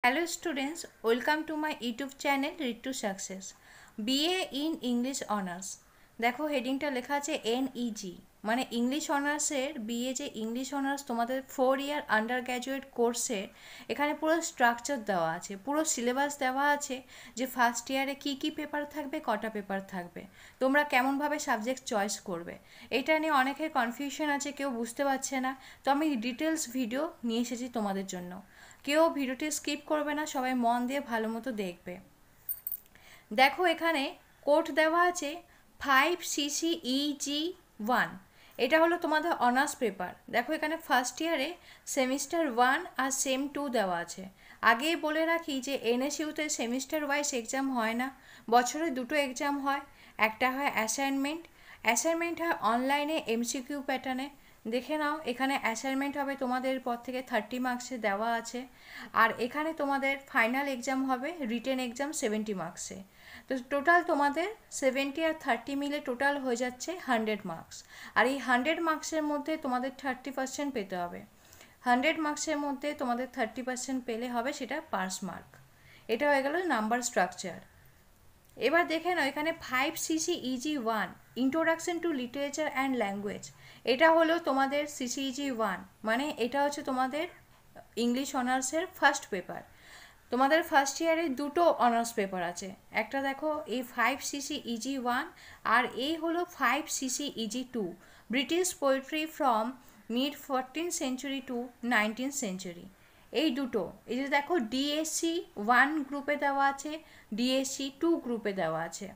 Hello students, welcome to my YouTube channel Read to Success. BA in English Honours. দেখো হেডিংটা লেখা আছে NEG মানে English অনার্সের BA যে ইংলিশ অনার্স তোমাদের 4 ইয়ার আন্ডার গ্র্যাজুয়েট কোর্সের এখানে পুরো স্ট্রাকচার দেওয়া আছে, পুরো সিলেবাস দেওয়া আছে যে ফার্স্ট ইয়ারে কী কী পেপার থাকবে, কটা পেপার থাকবে, তোমরা কেমনভাবে সাবজেক্ট চয়েস করবে। এটা নিয়ে অনেকের কনফিউশন আছে, কেউ বুঝতে পারছে না, তো আমি ডিটেলস ভিডিও নিয়ে এসেছি তোমাদের জন্য। কেউ ভিডিওটি স্কিপ করবে না, সবাই মন দিয়ে ভালো মতো দেখবে। দেখো এখানে কোড দেওয়া আছে 5CCEG1, এটা হলো তোমাদের অনার্স পেপার। দেখো এখানে ফার্স্ট ইয়ারে সেমিস্টার 1 আর সেম 2 দেওয়া আছে। আগেই বলে রাখি যে এনএসইউতে সেমিস্টার ওয়াইজ এক্সাম হয় না, বছরে দুটো এক্সাম হয়। একটা হয় অ্যাসাইনমেন্ট হয় অনলাইনে এমসিকিউ প্যাটার্নে। দেখে নাও, এখানে অ্যাসাইনমেন্ট হবে তোমাদের পর থেকে 30 মার্কসে দেওয়া আছে। আর এখানে তোমাদের ফাইনাল এক্সাম হবে রিটেন এক্সাম 70 মার্কসে। তো টোটাল তোমাদের 70 আর 30 মিলে টোটাল হয়ে যাচ্ছে 100 মার্কস। আর এই 100 মার্কসের মধ্যে তোমাদের 30% পেতে হবে। 100 মার্কসের মধ্যে তোমাদের 30% পেলে হবে সেটা পাস মার্ক। এটা হয়ে গেল নাম্বার স্ট্রাকচার। এবার দেখে নাও এখানে 5CCEG1 introduction to literature and language, এটা হলো তোমাদের CCEG1 মানে এটা হচ্ছে তোমাদের ইংলিশ অনার্সের ফার্স্ট পেপার। তোমাদের ফার্স্ট ইয়ারে দুটো অনার্স পেপার আছে, একটা দেখো এই 5CCEG1 আর এই হলো 5CCEG2 British poetry from mid 14th century to 19th century. এই দুটো, এই যে দেখো ডিএসসি 1 গ্রুপে দেওয়া আছে, ডিএসসি 2 গ্রুপে দেওয়া আছে।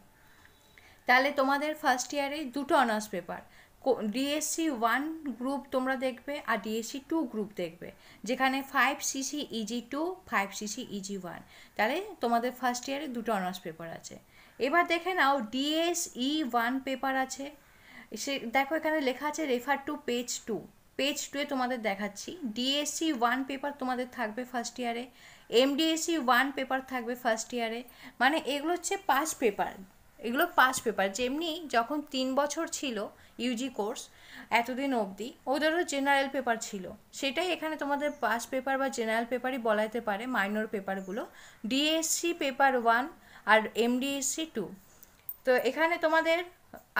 তাহলে তোমাদের ফার্স্ট ইয়ারে দুটো অনার্স পেপার, ডিএসসি 1 গ্রুপ তোমরা দেখবে আর ডিএসসি 2 গ্রুপ দেখবে, যেখানে 5CCEG2 5CCEG1। তাহলে তোমাদের ফার্স্ট ইয়ারে দুটো অনার্স পেপার আছে। এবার দেখে নাও ডিএসই 1 পেপার আছে। সে দেখো এখানে লেখা আছে রেফার টু পেজ 2। পেজ 2-এ তোমাদের দেখাচ্ছি ডিএসসি 1 পেপার তোমাদের থাকবে ফার্স্ট ইয়ারে, এমডিএসসি 1 পেপার থাকবে ফার্স্ট ইয়ারে। মানে এগুলো হচ্ছে পাস পেপার, এগুলো পাস পেপার। যেমনি যখন 3 বছর ছিল ইউজি কোর্স এতদিন অবধি ওদেরও জেনারেল পেপার ছিল, সেটাই এখানে তোমাদের পাস পেপার বা জেনারেল পেপারই বলা যেতে পারে মাইনর পেপারগুলো, ডিএসসি পেপার 1 আর এমডিএসসি 2। তো এখানে তোমাদের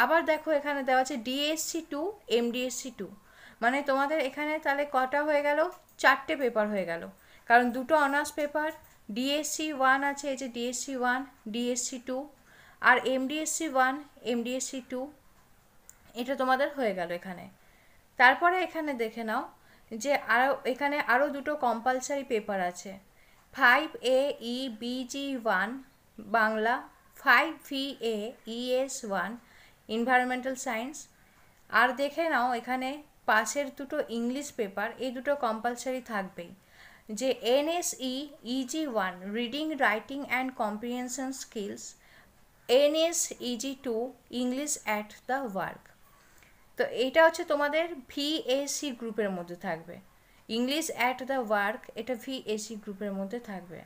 আবার দেখো এখানে দেওয়া আছে ডিএসসি 2 এমডিএসসি 2, মানে তোমাদের এখানে তাহলে কটা হয়ে গেল, 4টে পেপার হয়ে গেল, কারণ দুটো অনার্স পেপার, ডিএসসি 1 আছে, এই যে ডিএসসি 1 ডিএসসি 2 আর এমডিএসসি 1 এমডিএসসি 2, এটা তোমাদের হয়ে গেল এখানে। তারপরে এখানে দেখে নাও যে এখানে আরও দুটো কম্পালসারি পেপার আছে, 5AEBG1 Bangla, 5VAES1 environmental science. আর দেখে নাও এখানে পাশের দুটো ইংলিশ পেপার, এই দুটো কম্পালসারি থাকবেই, যে NSEEG1 reading writing and comprehension skills, NSEG2 English at the work. তো এইটা হচ্ছে তোমাদের VAC গ্রুপের মধ্যে থাকবে, ইংলিশ অ্যাট দ্য ওয়ার্ক এটা VAC গ্রুপের মধ্যে থাকবে।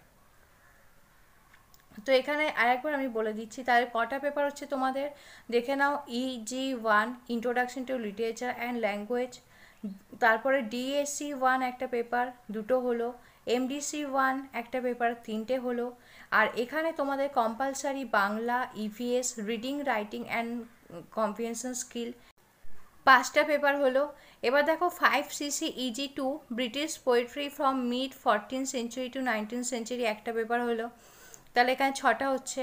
তো এখানে আরেকবার আমি বলে দিচ্ছি তাহলে কটা পেপার হচ্ছে তোমাদের, দেখে নাও EG1 introduction to literature and language, তারপরে ডিএসসি 1 একটা পেপার দুটো হলো, এমডিসি 1 একটা পেপার 3টে হলো, আর এখানে তোমাদের compulsory Bangla, EVS reading writing and comprehension skill 5টা পেপার হলো। এবার দেখো 5CCEG2 British poetry from mid 14th century to 19th century একটা পেপার হলো, তাহলে এখানে 6টা হচ্ছে।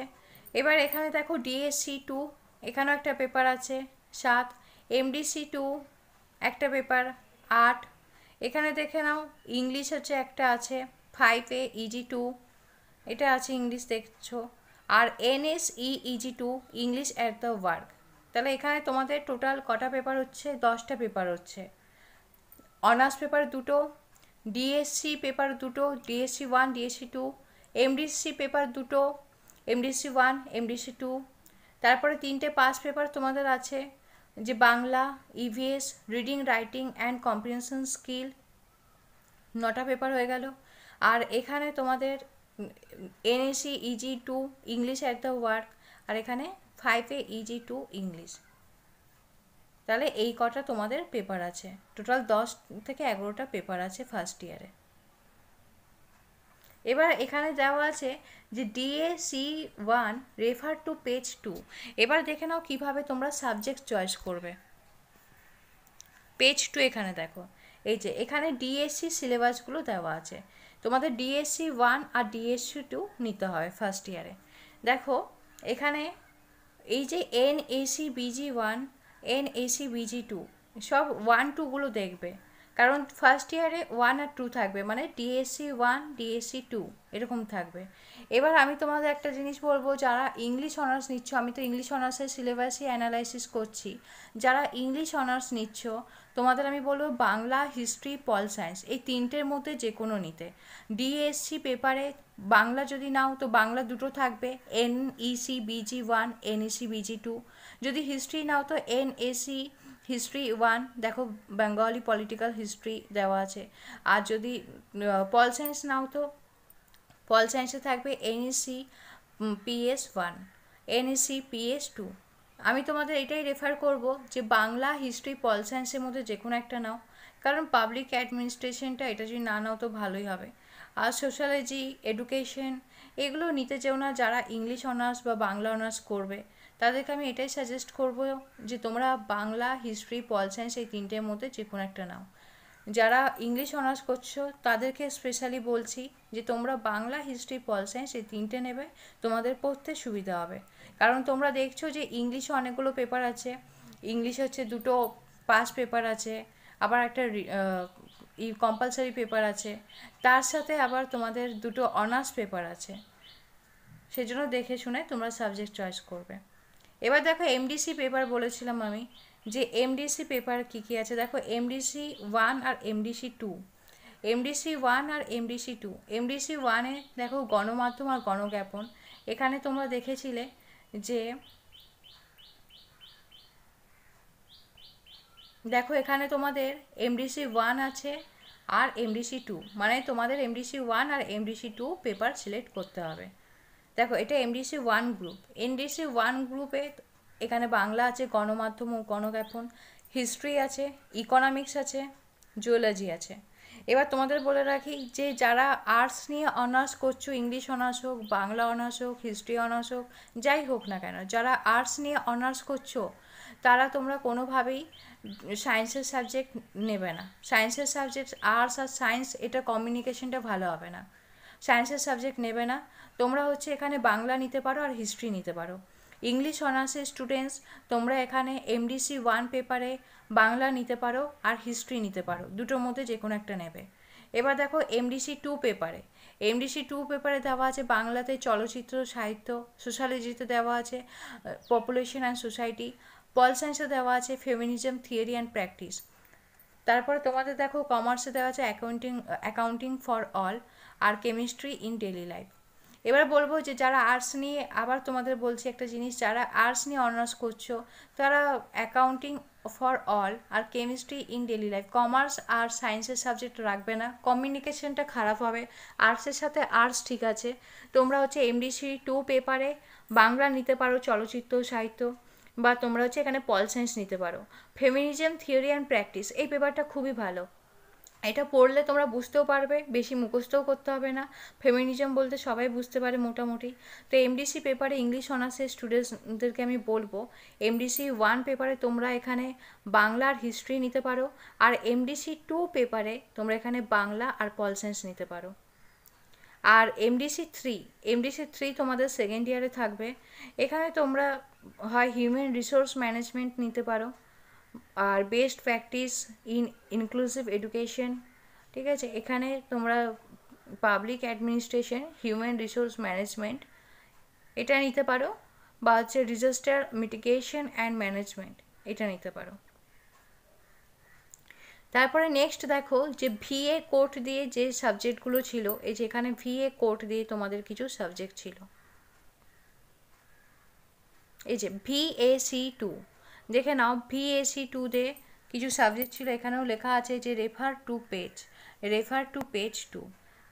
এবার এখানে দেখো ডিএসসি 2 এখানেও একটা পেপার আছে 7, এমডিসি 2 একটা পেপার 8। এখানে দেখে নাও ইংলিশ হচ্ছে একটা আছে 5AEG2 এটা আছে ইংলিশ দেখছো, আর NSEEG2 English at the work. তাহলে এখানে তোমাদের টোটাল কটা পেপার হচ্ছে, 10টা পেপার হচ্ছে। অনার্স পেপার দুটো, ডিএসসি পেপার দুটো, ডিএসসি 1 ডিএসসি 2, এমডিসি পেপার দুটো, এমডিসি 1 এমডিসি 2। তারপরে 3টে পাস পেপার তোমাদের আছে, যে Bangla, EVS reading writing and comprehension skill 9টা পেপার হয়ে গেল। আর এখানে তোমাদের NSEEG2 English at the work, আর এখানে 5AEG2 ইংলিশ। তাহলে এই কটা তোমাদের পেপার আছে, টোটাল 10 থেকে 11টা পেপার আছে ফার্স্ট ইয়ারে। এবার এখানে দেওয়া আছে যে DAC1 রেফার টু পেজ 2। এবার দেখে নাও কিভাবে তোমরা সাবজেক্ট চয়েস করবে। পেজ 2 এখানে দেখো, এই যে এখানে ডিএসসি সিলেবাসগুলো দেওয়া আছে। তোমাদের DSC1 আর DSC2 নিতে হয় ফার্স্ট ইয়ারে। দেখো এখানে এই যে NACBG1, NACBG2 সব 1-2গুলো দেখবে, কারণ ফার্স্ট ইয়ারে 1 আর 2 থাকবে, মানে DSC1 DSC2 এরকম থাকবে। এবার আমি তোমাদের একটা জিনিস বলবো, যারা ইংলিশ অনার্স নিচ্ছ, আমি তো ইংলিশ অনার্সের সিলেবাসই অ্যানালাইসিস করছি, যারা ইংলিশ অনার্স নিচ্ছ তোমাদের আমি বলবো বাংলা, হিস্ট্রি, পল সায়েন্স এই তিনটের মধ্যে যে কোনো নিতে। ডিএসসি পেপারে বাংলা যদি নাও তো বাংলা দুটো থাকবে, NECBG1, NECBG2। যদি হিস্ট্রি নাও তো NAC হিস্ট্রি 1, দেখো বেঙ্গলি পলিটিক্যাল হিস্ট্রি দেওয়া আছে। আর যদি পল সায়েন্স নাও তো পল সায়েন্সে থাকবে NECPS1, NECPS2। আমি তোমাদের এটাই রেফার করব যে বাংলা, হিস্ট্রি, পল সায়েন্সের মধ্যে যে কোনো একটা নাও, কারণ পাবলিক অ্যাডমিনিস্ট্রেশনটা এটা যদি না নাও তো ভালোই হবে। আর সোশ্যালজি, এডুকেশন এগুলো নিতে চাও না যারা ইংলিশ অনার্স বা বাংলা অনার্স করবে, তাদেরকে আমি এটাই সাজেস্ট করব যে তোমরা বাংলা, হিস্ট্রি, পল সায়েন্স এই তিনটের মধ্যে যে কোনো একটা নাও। যারা ইংলিশ অনার্স করছো তাদেরকে স্পেশালি বলছি যে তোমরা বাংলা, হিস্ট্রি, পল সায়েন্স এই তিনটে নেবে, তোমাদের পড়তে সুবিধা হবে। কারণ তোমরা দেখছো যে ইংলিশে অনেকগুলো পেপার আছে, ইংলিশ হচ্ছে 2টো পাস পেপার আছে, আবার একটা কম্পালসারি পেপার আছে, তার সাথে আবার তোমাদের 2টো অনার্স পেপার আছে। সেজন্য দেখে শুনে তোমরা সাবজেক্ট চয়েস করবে। এবার দেখো MDC পেপার বলেছিলাম আমি, যে MDC পেপার কী কী আছে। দেখো MDC1 আর MDC2, MDC1 আর MDC2। MDC1-এ দেখো গণমাধ্যম আর গণজ্ঞাপন। এখানে তোমরা দেখেছিলে যে দেখো এখানে তোমাদের MDC1 আছে আর MDC2, মানে তোমাদের MDC1 আর MDC2 পেপার সিলেক্ট করতে হবে। দেখো এটা MDC1 গ্রুপ। MDC1 গ্রুপে এখানে বাংলা আছে, গণমাধ্যম ও গণজ্ঞাপন, হিস্ট্রি আছে, ইকোনমিক্স আছে, জিওলজি আছে। এবার তোমাদের বলে রাখি যে যারা আর্টস নিয়ে অনার্স করছো, ইংলিশ অনার্স হোক, বাংলা অনার্স হোক, হিস্ট্রি অনার্স হোক, যাই হোক না কেন, যারা আর্টস নিয়ে অনার্স করছো তারা তোমরা কোনোভাবেই সায়েন্সের সাবজেক্ট নেবে না। সায়েন্সের সাবজেক্ট, আর্টস আর সায়েন্স এটা কমিউনিকেশনটা ভালো হবে না, সায়েন্সের সাবজেক্ট নেবে না। তোমরা হচ্ছে এখানে বাংলা নিতে পারো আর হিস্ট্রি নিতে পারো। ইংলিশ অনার্সের স্টুডেন্টস তোমরা এখানে MDC1 পেপারে বাংলা নিতে পারো আর হিস্ট্রি নিতে পারো, দুটোর মধ্যে যে কোনো একটা নেবে। এবার দেখো MDC2 পেপারে, MDC2 পেপারে দেওয়া আছে বাংলাতে চলচ্চিত্র, সাহিত্য, সোশ্যালজিতে দেওয়া আছে পপুলেশন অ্যান্ড সোসাইটি, পল সায়েন্সে দেওয়া আছে ফেমিনিজম থিওরি অ্যান্ড প্র্যাকটিস। তারপরে তোমাদের দেখো কমার্সে দেওয়া আছে অ্যাকাউন্টিং ফর অল আর কেমিস্ট্রি ইন ডেইলি লাইফ। এবার বলবো যে যারা আর্টস নিয়ে, আবার তোমাদের বলছি একটা জিনিস, যারা আর্টস নিয়ে অনার্স করছো তারা অ্যাকাউন্টিং ফর অল আর chemistry in daily life, commerce আর সায়েন্সের সাবজেক্ট রাখবে না, কমিউনিকেশনটা খারাপ হবে। আর্টসের সাথে আর্টস ঠিক আছে, তোমরা হচ্ছে MDC2 পেপারে বাংলা নিতে পারো, চলচ্চিত্র, সাহিত্য, বা তোমরা হচ্ছে এখানে পল সায়েন্স নিতে পারো। ফেমিনিজম থিওরি অ্যান্ড প্র্যাকটিস এই পেপারটা খুবই ভালো, এটা পড়লে তোমরা বুঝতেও পারবে, বেশি মুখস্থও করতে হবে না। ফেমিনিজম বলতে সবাই বুঝতে পারে মোটামুটি। তো MDC পেপারে ইংলিশ অনার্সের স্টুডেন্টসদেরকে আমি বলবো MDC1 পেপারে তোমরা এখানে বাংলা আর হিস্ট্রি নিতে পারো, আর MDC2 পেপারে তোমরা এখানে বাংলা আর পল সায়েন্স নিতে পারো। আর MDC3 তোমাদের সেকেন্ড ইয়ারে থাকবে, এখানে তোমরা হয় হিউম্যান রিসোর্স ম্যানেজমেন্ট নিতে পারো আর best practice in inclusive education, ঠিক আছে। এখানে তোমরা public administration, human resource management এটা নিতে পারো, বা হচ্ছে ডিজাস্টার মিটিগেশন অ্যান্ড ম্যানেজমেন্ট এটা নিতে পারো। তারপরে নেক্সট দেখো যে VA কোড দিয়ে যে সাবজেক্টগুলো ছিল, এই যে এখানে VA কোড দিয়ে তোমাদের কিছু সাবজেক্ট ছিল, এই যে VAC2 দেখে নাও। VAC2 তে কিছু সাবজেক্ট ছিল, এখানেও লেখা আছে যে রেফার টু পেজ 2।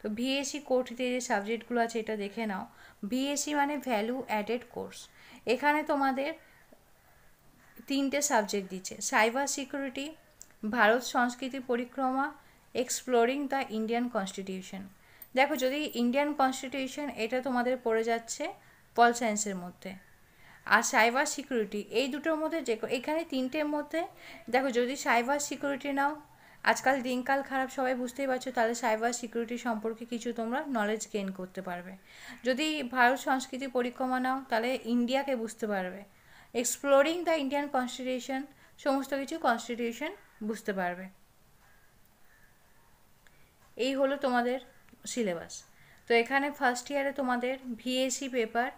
তো VAC কোড দিয়ে যে সাবজেক্টগুলো আছে এটা দেখে নাও। VAC মানে ভ্যালু অ্যাডেড কোর্স। এখানে তোমাদের 3টে সাবজেক্ট দিচ্ছে, সাইবার সিকিউরিটি, ভারত সংস্কৃতি পরিক্রমা, এক্সপ্লোরিং দ্য ইন্ডিয়ান কনস্টিটিউশন। দেখো যদি ইন্ডিয়ান কনস্টিটিউশন এটা তোমাদের পড়ে যাচ্ছে পল সায়েন্সের মধ্যে, আর সাইবার সিকিউরিটি এই দুটোর মধ্যে যে এখানে তিনটের মধ্যে দেখো যদি সাইবার সিকিউরিটি নাও, আজকাল দিনকাল খারাপ সবাই বুঝতেই পারছো, তাহলে সাইবার সিকিউরিটি সম্পর্কে কিছু তোমরা নলেজ গেইন করতে পারবে। যদি ভারত সংস্কৃতি পরিক্রমা নাও তাহলে ইন্ডিয়াকে বুঝতে পারবে। এক্সপ্লোরিং দ্য ইন্ডিয়ান কনস্টিটিউশন সমস্ত কিছু কনস্টিটিউশন বুঝতে পারবে। এই হলো তোমাদের সিলেবাস। তো এখানে ফার্স্ট ইয়ারে তোমাদের ভিএসি পেপার,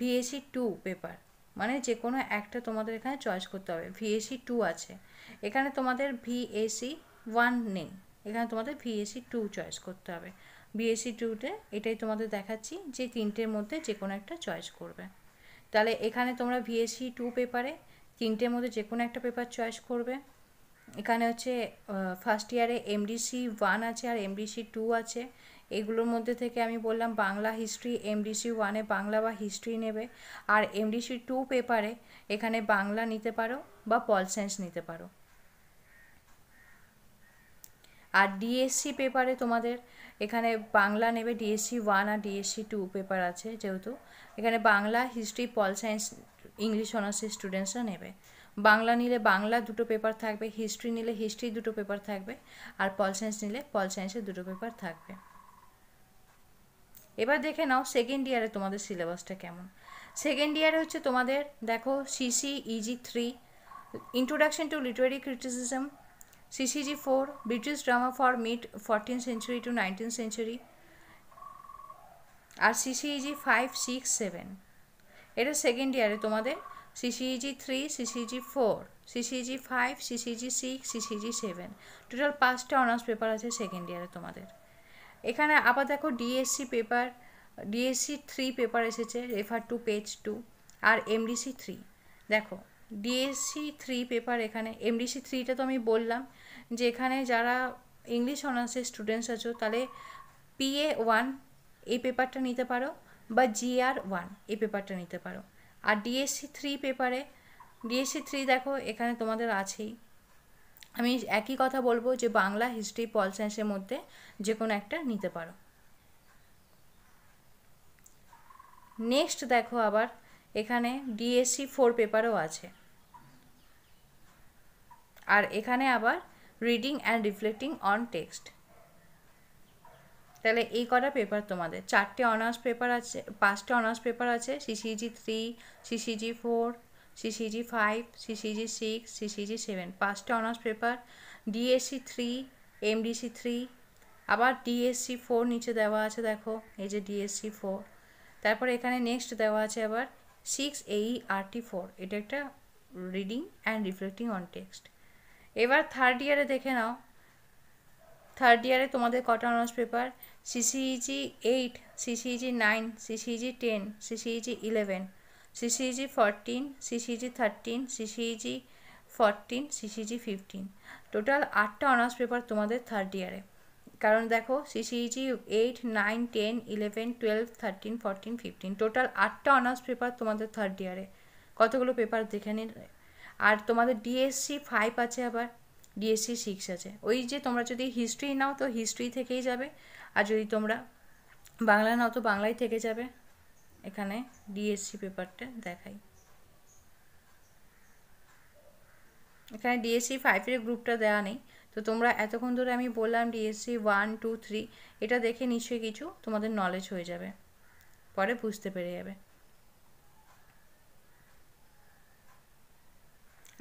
ভিএসি 2 পেপার, মানে যে কোনো একটা তোমাদের এখানে চয়েস করতে হবে। ভিএসি 2 আছে, এখানে তোমাদের ভিএসি 1 নেই, এখানে তোমাদের ভিএসি 2 চয়েস করতে হবে। ভিএসি 2তে এটাই তোমাদের দেখাচ্ছি যে তিনটের মধ্যে যে কোনো একটা চয়েস করবে। তাহলে এখানে তোমরা ভিএসি 2 পেপারে তিনটের মধ্যে যে কোনো একটা পেপার চয়েস করবে। এখানে হচ্ছে ফার্স্ট ইয়ারে এমডিসি 1 আছে আর এমডিসি 2 আছে। এগুলোর মধ্যে থেকে আমি বললাম বাংলা হিস্ট্রি, এমডিসি 1-এ বাংলা বা হিস্ট্রি নেবে, আর এমডিসি 2 পেপারে এখানে বাংলা নিতে পারো বা পল সায়েন্স নিতে পারো। আর ডিএসসি পেপারে তোমাদের এখানে বাংলা নেবে, ডিএসসি 1 আর ডিএসসি 2 পেপার আছে যেহেতু, এখানে Bangla, history, pol science, English অনার্সের স্টুডেন্টসরা নেবে। বাংলা নিলে বাংলা দুটো পেপার থাকবে, হিস্ট্রি নিলে হিস্ট্রি দুটো পেপার থাকবে, আর পল সায়েন্স নিলে পল সায়েন্সের দুটো পেপার থাকবে। এবার দেখে নাও সেকেন্ড ইয়ারে তোমাদের সিলেবাসটা কেমন। সেকেন্ড ইয়ারে হচ্ছে তোমাদের দেখো CCEG 3 introduction to literary criticism, CCG 4 British drama for mid 14th century to 19th century, আর সিসিইজি 5, 6, 7 এটা সেকেন্ড ইয়ারে তোমাদের CCEG 3, CCEG 4, CCEG 5, CCEG 6, CCEG 7 total 5টা অনার্স পেপার আছে সেকেন্ড ইয়ারে তোমাদের। এখানে আবার দেখো ডিএসসি পেপার, ডিএসসি 3 পেপার এসেছে, রেফার টু পেজ 2, আর এমডিসি 3 দেখো ডিএসসি 3 পেপার। এখানে এমডিসি 3টা তো আমি বললাম যে এখানে যারা ইংলিশ অনার্সের স্টুডেন্টস আছো তাহলে পিএ 1 এই পেপারটা নিতে পারো বা জিআর 1 এই পেপারটা নিতে পারো। আর ডিএসসি 3 পেপারে ডিএসসি 3 দেখো এখানে তোমাদের আছেই, আমি একই কথা বলবো যে বাংলা, হিস্ট্রি, পল সায়েন্সের মধ্যে যে কোনো একটা নিতে পারো। নেক্সট দেখো আবার এখানে ডিএসসি 4 পেপারও আছে, আর এখানে আবার reading and reflecting on text. তাহলে এই কটা পেপার তোমাদের, 4টে অনার্স পেপার আছে, 5টা অনার্স পেপার আছে, CCG 3, CCG 4, CCG 5, CCG 6, CCG 7 5টা অনার্স পেপার, ডিএসসি 3, এমডিসি 3, আবার ডিএসসি 4 নিচে দেওয়া আছে দেখো এই যে ডিএসসি 4। তারপরে এখানে নেক্সট দেওয়া আছে আবার 6AERT4, এটা একটা reading and reflecting on text. এবার থার্ড ইয়ারে দেখে নাও, থার্ড ইয়ারে তোমাদের কটা honours paper, CCEG 8, CCEG 9, CCEG 10, CCEG 11, CCEG 14, CCEG 13, CCEG 14, CCEG 15 total 8টা অনার্স পেপার তোমাদের থার্ড ইয়ারে। কারণ দেখো সিসিইজি 8, 9, 10, 11, 12, 13, 14, 15 টোটাল 8টা অনার্স পেপার তোমাদের থার্ড ইয়ারে। কতগুলো পেপার দেখে নিন। আর তোমাদের ডিএসসি 5 আছে, আবার ডিএসসি 6 আছে। ওই যে তোমরা যদি হিস্ট্রি নাও তো হিস্ট্রি থেকেই যাবে, আর যদি তোমরা বাংলা নাও তো বাংলাই থেকে যাবে। এখানে ডিএসসি পেপারটা দেখাই, এখানে ডিএসসি 5-এর গ্রুপটা দেওয়া নেই, তো তোমরা এতক্ষণ ধরে আমি বললাম ডিএসসি 1, 2, 3 এটা দেখে নিশ্চয়ই কিছু তোমাদের নলেজ হয়ে যাবে, পরে বুঝতে পেরে যাবে।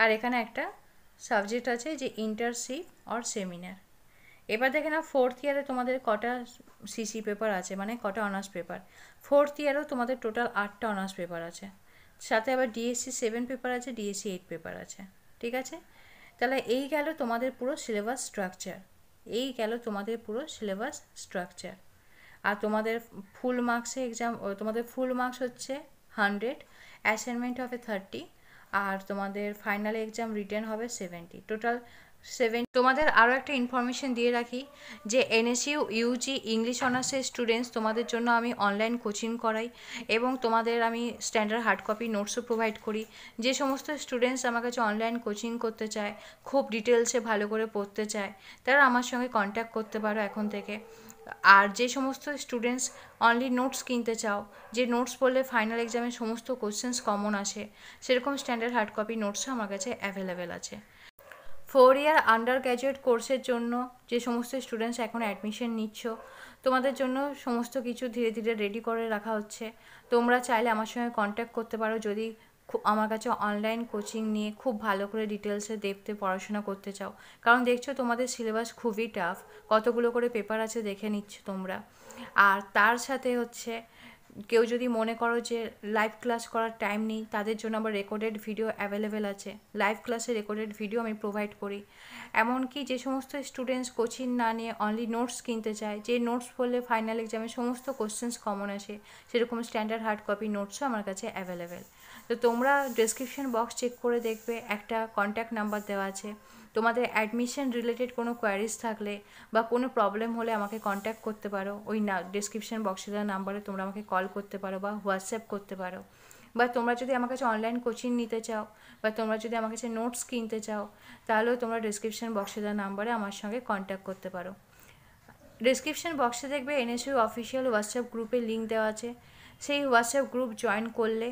আর এখানে একটা সাবজেক্ট আছে যে ইন্টার্নশিপ অর সেমিনার। এবার দেখে না ফোর্থ ইয়ারে তোমাদের কটা সিসি পেপার আছে, মানে কটা অনার্স পেপার। ফোর্থ ইয়ারেও তোমাদের টোটাল 8টা অনার্স পেপার আছে, সাথে আবার ডিএসসি 7 পেপার আছে, ডিএসসি 8 পেপার আছে। ঠিক আছে, তাহলে এই গেল তোমাদের পুরো সিলেবাস স্ট্রাকচার, এই গেল তোমাদের পুরো সিলেবাস স্ট্রাকচার। আর তোমাদের ফুল মার্কসে এক্সাম, তোমাদের ফুল মার্কস হচ্ছে 100, অ্যাসাইনমেন্ট হবে 30, আর তোমাদের ফাইনাল এক্সাম রিটেন হবে 70, টোটাল 7। তোমাদের আরও একটা ইনফরমেশন দিয়ে রাখি যে এনএসইউ ইউজি ইংলিশ অনার্সের স্টুডেন্টস তোমাদের জন্য আমি অনলাইন কোচিং করাই, এবং তোমাদের আমি স্ট্যান্ডার্ড হার্ড কপি নোটসও প্রোভাইড করি। যে সমস্ত স্টুডেন্টস আমার কাছে অনলাইন কোচিং করতে চায়, খুব ডিটেলসে ভালো করে পড়তে চায়, তারা আমার সঙ্গে কন্ট্যাক্ট করতে পারো এখন থেকে। আর যে সমস্ত স্টুডেন্টস অনলি নোটস কিনতে চাও, যে নোটস পড়লে ফাইনাল এক্সামে সমস্ত কোশ্চেন্স কমন আসে, সেরকম স্ট্যান্ডার্ড হার্ড কপি নোটসও আমার কাছে অ্যাভেলেবেল আছে। 4 ইয়ার আন্ডার গ্র্যাজুয়েট কোর্সের জন্য যে সমস্ত স্টুডেন্টস এখন অ্যাডমিশন নিচ্ছ, তোমাদের জন্য সমস্ত কিছু ধীরে ধীরে রেডি করে রাখা হচ্ছে। তোমরা চাইলে আমার সঙ্গে কন্ট্যাক্ট করতে পারো যদি আমার কাছে অনলাইন কোচিং নিয়ে খুব ভালো করে ডিটেলসে দেখতে পড়াশোনা করতে চাও। কারণ দেখছো তোমাদের সিলেবাস খুবই টাফ, কতগুলো করে পেপার আছে দেখে নিচ্ছ তোমরা। আর তার সাথে হচ্ছে কেউ যদি মনে করো যে লাইভ ক্লাস করার টাইম নেই, তাদের জন্য আবার রেকর্ডেড ভিডিও অ্যাভেলেবেল আছে। লাইভ ক্লাসে রেকর্ডেড ভিডিও আমি প্রোভাইড করি। এমনকি যে সমস্ত স্টুডেন্টস কোচিং না নিয়ে অনলি নোটস কিনতে চায়, যে নোটস পড়লে ফাইনাল এক্সামে সমস্ত কোশ্চেন্স কমন আসে, সেরকম স্ট্যান্ডার্ড হার্ড কপি নোটসও আমার কাছে অ্যাভেলেবেল। তো তোমরা ডেসক্রিপশন বক্স চেক করে দেখবে, একটা কন্ট্যাক্ট নাম্বার দেওয়া আছে। তোমাদের অ্যাডমিশন রিলেটেড কোনো কোয়ারিজ থাকলে বা কোনো প্রবলেম হলে আমাকে কন্ট্যাক্ট করতে পারো। ওই ডেসক্রিপশন বক্সে দেওয়া নাম্বারে তোমরা আমাকে কল করতে পারো বা হোয়াটসঅ্যাপ করতে পারো। বা তোমরা যদি আমার কাছে অনলাইন কোচিং নিতে চাও বা তোমরা যদি আমার কাছে নোটস কিনতে চাও, তাহলেও তোমরা ডেসক্রিপশন বক্সে দেওয়া নাম্বারে আমার সঙ্গে কন্ট্যাক্ট করতে পারো। ডেসক্রিপশন বক্সে দেখবে এনএসইউ অফিসিয়াল হোয়াটসঅ্যাপ গ্রুপের লিঙ্ক দেওয়া আছে। সেই হোয়াটসঅ্যাপ গ্রুপ জয়েন করলে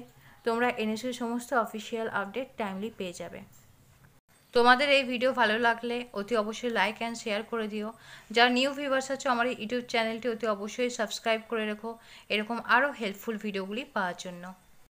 তোমরা এনএসইউ সমস্ত অফিসিয়াল আপডেট টাইমলি পেয়ে যাবে। তোমাদের এই ভিডিও ভালো লাগলে অতি অবশ্যই লাইক অ্যান্ড শেয়ার করে দিও। যারা নিউ ভিউয়ার্স আছো আমার এই ইউটিউব চ্যানেলটি অতি অবশ্যই সাবস্ক্রাইব করে রেখো এরকম আরও হেল্পফুল ভিডিওগুলি পাওয়ার জন্য।